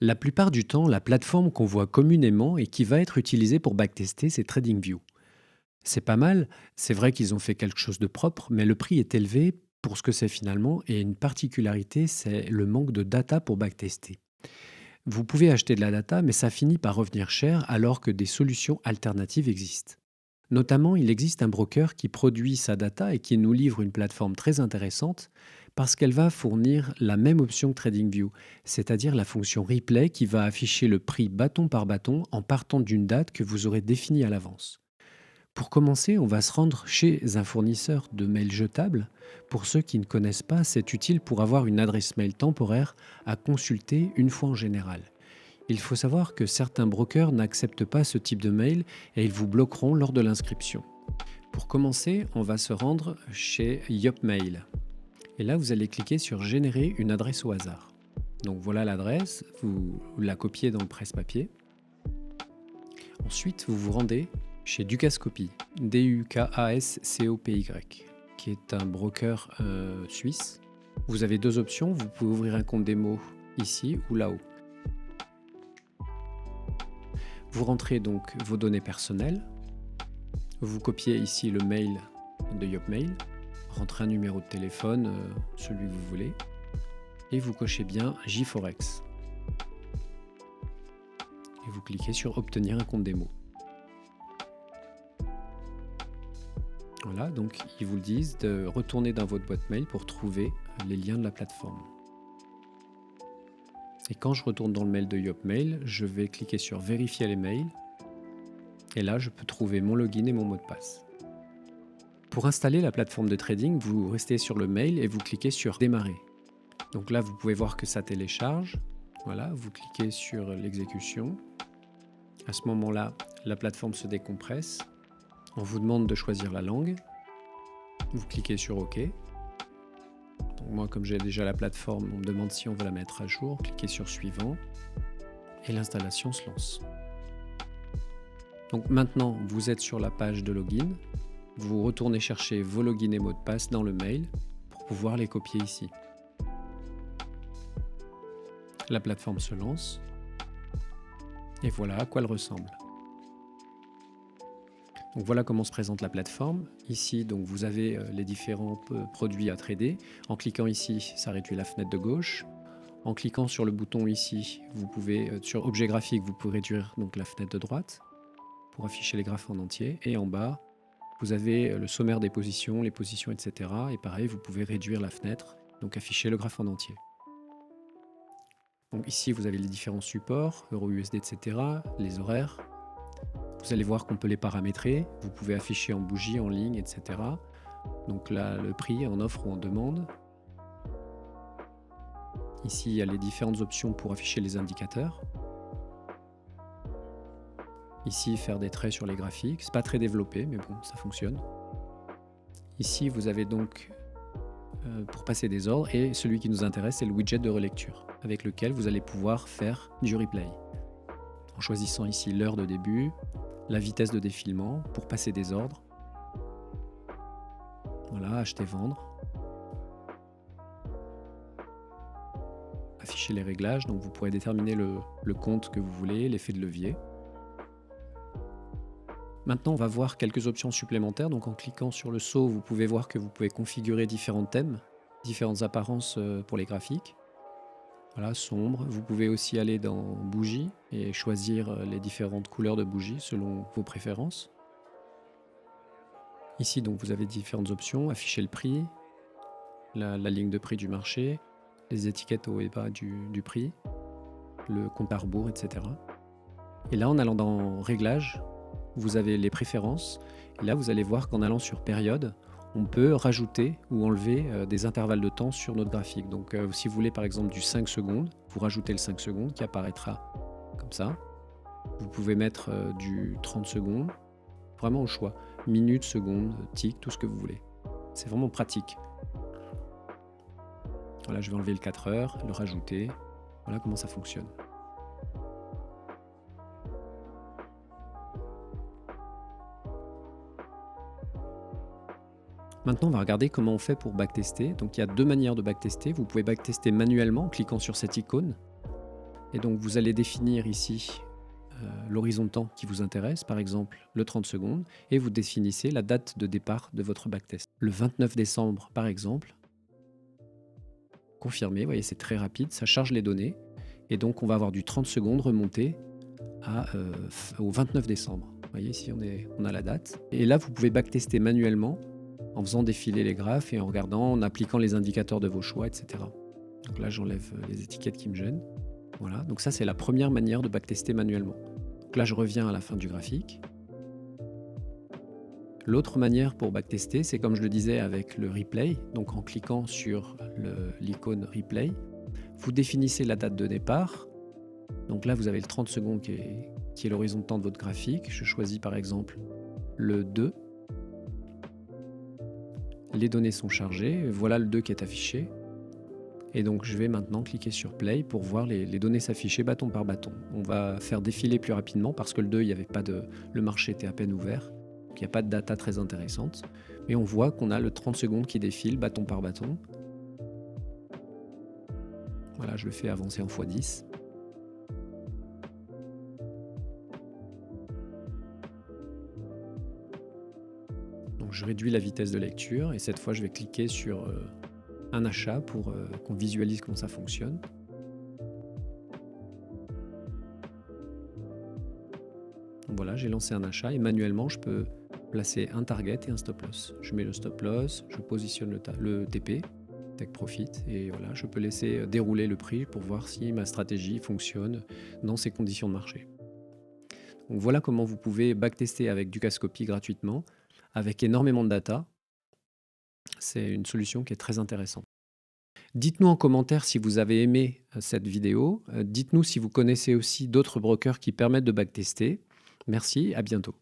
La plupart du temps, la plateforme qu'on voit communément et qui va être utilisée pour backtester, c'est TradingView. C'est pas mal, c'est vrai qu'ils ont fait quelque chose de propre, mais le prix est élevé pour ce que c'est finalement, et une particularité, c'est le manque de data pour backtester. Vous pouvez acheter de la data, mais ça finit par revenir cher alors que des solutions alternatives existent. Notamment, il existe un broker qui produit sa data et qui nous livre une plateforme très intéressante parce qu'elle va fournir la même option que TradingView, c'est-à-dire la fonction replay qui va afficher le prix bâton par bâton en partant d'une date que vous aurez définie à l'avance. Pour commencer, on va se rendre chez un fournisseur de mails jetables. Pour ceux qui ne connaissent pas, c'est utile pour avoir une adresse mail temporaire à consulter une fois en général. Il faut savoir que certains brokers n'acceptent pas ce type de mail et ils vous bloqueront lors de l'inscription. Pour commencer, on va se rendre chez Yopmail. Et là, vous allez cliquer sur Générer une adresse au hasard. Donc voilà l'adresse, vous la copiez dans le presse-papier. Ensuite, vous vous rendez chez Dukascopy, Dukascopy, qui est un broker suisse. Vous avez deux options, vous pouvez ouvrir un compte démo ici ou là-haut. Vous rentrez donc vos données personnelles, vous copiez ici le mail de Yopmail, rentrez un numéro de téléphone, celui que vous voulez, et vous cochez bien JForex. Et vous cliquez sur Obtenir un compte démo. Voilà, donc ils vous le disent de retourner dans votre boîte mail pour trouver les liens de la plateforme. Et quand je retourne dans le mail de Yopmail, je vais cliquer sur Vérifier les mails. Et là, je peux trouver mon login et mon mot de passe. Pour installer la plateforme de trading, vous restez sur le mail et vous cliquez sur Démarrer. Donc là, vous pouvez voir que ça télécharge. Voilà, vous cliquez sur l'exécution. À ce moment-là, la plateforme se décompresse. On vous demande de choisir la langue. Vous cliquez sur OK. Donc moi, comme j'ai déjà la plateforme, on me demande si on veut la mettre à jour. Cliquez sur Suivant. Et l'installation se lance. Donc maintenant, vous êtes sur la page de login. Vous retournez chercher vos logins et mots de passe dans le mail pour pouvoir les copier ici. La plateforme se lance. Et voilà à quoi elle ressemble. Donc voilà comment se présente la plateforme. Ici, donc, vous avez les différents produits à trader. En cliquant ici, ça réduit la fenêtre de gauche. En cliquant sur le bouton ici, vous pouvez, sur Objet graphique, vous pouvez réduire donc, la fenêtre de droite pour afficher les graphes en entier. Et en bas, vous avez le sommaire des positions, les positions, etc. Et pareil, vous pouvez réduire la fenêtre, donc afficher le graphe en entier. Donc ici, vous avez les différents supports, Euro, USD, etc., les horaires. Vous allez voir qu'on peut les paramétrer. Vous pouvez afficher en bougie, en ligne, etc. Donc là, le prix en offre ou en demande. Ici, il y a les différentes options pour afficher les indicateurs. Ici, faire des traits sur les graphiques. C'est pas très développé, mais bon, ça fonctionne. Ici, vous avez donc pour passer des ordres, et celui qui nous intéresse, c'est le widget de relecture, avec lequel vous allez pouvoir faire du replay. En choisissant ici l'heure de début, la vitesse de défilement pour passer des ordres. Voilà, acheter, vendre. Afficher les réglages, donc vous pourrez déterminer le compte que vous voulez, l'effet de levier. Maintenant, on va voir quelques options supplémentaires. Donc en cliquant sur le sceau, vous pouvez voir que vous pouvez configurer différents thèmes, différentes apparences pour les graphiques. Voilà, sombre. Vous pouvez aussi aller dans bougie et choisir les différentes couleurs de bougies selon vos préférences. Ici, donc, vous avez différentes options. Afficher le prix, la ligne de prix du marché, les étiquettes haut et bas du prix, le compte à rebours, etc. Et là, en allant dans Réglages, vous avez les préférences. Et là, vous allez voir qu'en allant sur Période, on peut rajouter ou enlever des intervalles de temps sur notre graphique. Donc, si vous voulez par exemple du 5 secondes, vous rajoutez le 5 secondes qui apparaîtra comme ça. Vous pouvez mettre du 30 secondes, vraiment au choix. Minutes, secondes, tic, tout ce que vous voulez. C'est vraiment pratique. Voilà, je vais enlever le 4 heures, le rajouter. Voilà comment ça fonctionne. Maintenant, on va regarder comment on fait pour backtester. Donc, il y a deux manières de backtester. Vous pouvez backtester manuellement en cliquant sur cette icône. Et donc vous allez définir ici l'horizon de temps qui vous intéresse, par exemple le 30 secondes, et vous définissez la date de départ de votre backtest. Le 29 décembre, par exemple, confirmé, vous voyez, c'est très rapide, ça charge les données, et donc on va avoir du 30 secondes remonté au 29 décembre. Vous voyez, ici on a la date. Et là, vous pouvez backtester manuellement en faisant défiler les graphes et en regardant, en appliquant les indicateurs de vos choix, etc. Donc là, j'enlève les étiquettes qui me gênent. Voilà, donc ça c'est la première manière de backtester manuellement. Donc là je reviens à la fin du graphique. L'autre manière pour backtester, c'est comme je le disais avec le replay, donc en cliquant sur l'icône replay, vous définissez la date de départ. Donc là vous avez le 30 secondes qui est l'horizon de temps de votre graphique. Je choisis par exemple le 2. Les données sont chargées, voilà le 2 qui est affiché. Et donc je vais maintenant cliquer sur Play pour voir les données s'afficher bâton par bâton. On va faire défiler plus rapidement parce que le 2, il y avait pas le marché était à peine ouvert. Donc il n'y a pas de data très intéressante. Mais on voit qu'on a le 30 secondes qui défile bâton par bâton. Voilà, je le fais avancer en x10. Donc je réduis la vitesse de lecture et cette fois je vais cliquer sur un achat pour qu'on visualise comment ça fonctionne. Donc voilà, j'ai lancé un achat et manuellement je peux placer un target et un stop loss. Je mets le stop loss, je positionne le TP, Take Profit, et voilà, je peux laisser dérouler le prix pour voir si ma stratégie fonctionne dans ces conditions de marché. Donc voilà comment vous pouvez backtester avec Dukascopy gratuitement, avec énormément de data. C'est une solution qui est très intéressante. Dites-nous en commentaire si vous avez aimé cette vidéo. Dites-nous si vous connaissez aussi d'autres brokers qui permettent de backtester. Merci, à bientôt.